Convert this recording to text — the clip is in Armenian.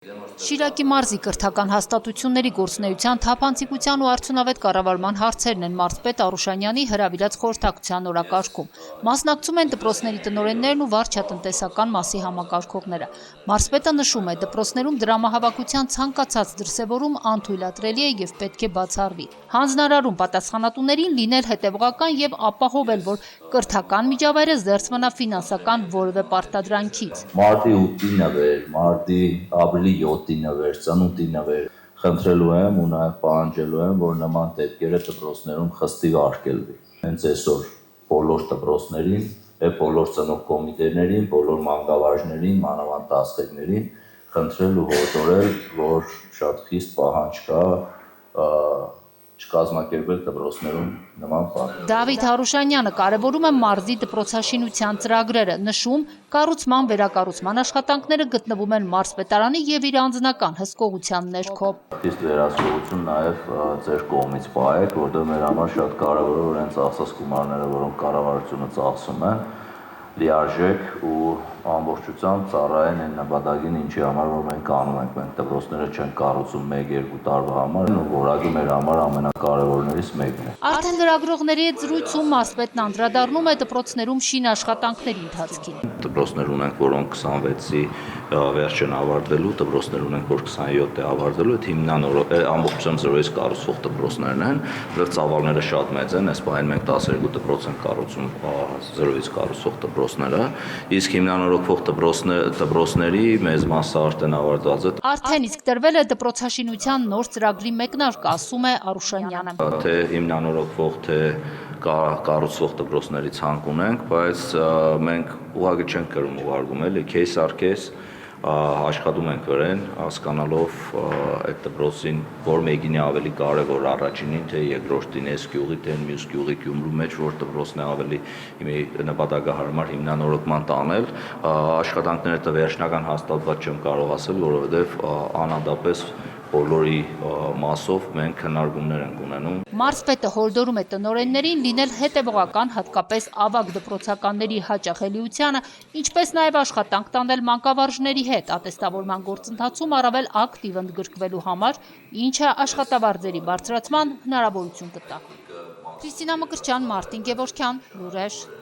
Շիրակի մարզի կրթական հաստատությունների գործունեության թափանցիկության ու արդյունավետ կառավարման հարցերն են մարզպետ Արուշանյանի հրավիրած խորհրդակցության օրակարգում։ Մասնակցում են դպրոցների տնօրեններն ու վարչատնտեսական մասի համակարգողները։ Մարզպետը նշում է, դպրոցներում դրամահավաքության ցանկացած դրսևորում անթույլատրելի է եւ պետք է բացառվի։ Հանձնարարում պատասխանատուներին լինել հետևողական եւ ապահովել, որ կրթական միջավայրը զերծ մնա ֆինանսական որևէ պարտադրանքից։ Մարտի 8-ին էր, մարտի ապրիլի 7-ին էր, ծնունդին էր, խնդրելու եմ ու նաև պահանջելու եմ, որ նման դեպքերը դպրոցներում խստիվ արգելվի։ Հենց այսօր բոլոր դպրոցներին, բոլոր ծնող կոմիտեներին, բոլոր մանկավարժներին, մանավանդ դասղեկներին խնդրել ու հորդորել, որ շատ խիստ պահանջ կա չկազմակերպել դպրոցներում նման բան։ Դավիթ Հարուշանյանը կարևորում է մարզի դպրոցաշինության ծրագրերը, նշում, կառուցման վերակառուցման աշխատանքները գտնվում են մարզպետարանի եւ իր անձնական հսկողության ներքո։ Իսկ վերահսկողություն նաև ձեր կողմից պահեք, որտեղ մեր համար շատ կարևոր է, որ հենց ծախսած գումարները, որոնք կառավարությունը ծախսում է, լիարժեք ու ամբողջությամբ ծառայեն այն նպատակին, ինչի համար որ մենք անում ենք։ Մենք դպրոցները չենք կառուցում 1-2 տարվա համար, ու որակը մեր համար ամենակարևորներից մեկն է։ Արդեն լրագրողների հետ զրույցում մարզպետն անդրադառնում է դպրոցներում շին աշխատանքների ընթացքին։ Դպրոցներ ունենք, որոնք 26-ի վերջին ավարտվելու, դպրոցներ ունենք, որ 27-ը ավարտվելու, այդ հիմնանորը ամբողջությամբ զրոյից կառուցվող դպրոցներն են, որտեղ ծավալները շատ մեծ են, այս պահին մենք 12 դպրոց ենք կառուցում զրոյից կառուցվող դպրոցները, իսկ հիմնանորոգվող դպրոցների մեծ մասը արդեն ավարտված է։ Արդեն իսկ տրվել է դպրոցաշինության նոր ծրագրի մեկնարկը, ասում է Արուշանյանը։ Թե հիմնանորոգվող, թե կառուցվող դպրոցների ցանկ ունենք, բայց մենք ուղղակի չենք կրում ուղարկում, էլի case ar case աշխատում ենք վրան, հասկանալով այդ դպրոցին, որ մեկին է ավելի կարևոր առաջինին, թե երկրորդին, այս գյուղի, թե մյուս գյուղի Գյումրու մեջ, որ դպրոցն է ավելի նպատակահարմար հիմնանորոգման տանել, աշխատանքները դա վերջնական հաստատված չեմ կարող ասել, որովհետև անհատապես բոլորի մասով մենք քննարկումներ ենք ունենում։ Մարզպետը հորդորում է տնօրեններին լինել հետևողական, հատկապես ավագ դպրոցականների հաճախելիությանը, ինչպես նաև աշխատանք տանել մանկավարժների հետ ատեստավորման գործընթացում առավել ակտիվ ընդգրկվելու համար, ինչը աշխատավարձերի բարձրացման հնարավորություն կտա։ Քրիստինա Մկրտչյան, Մարտին Գևորգյան, Լուրեր։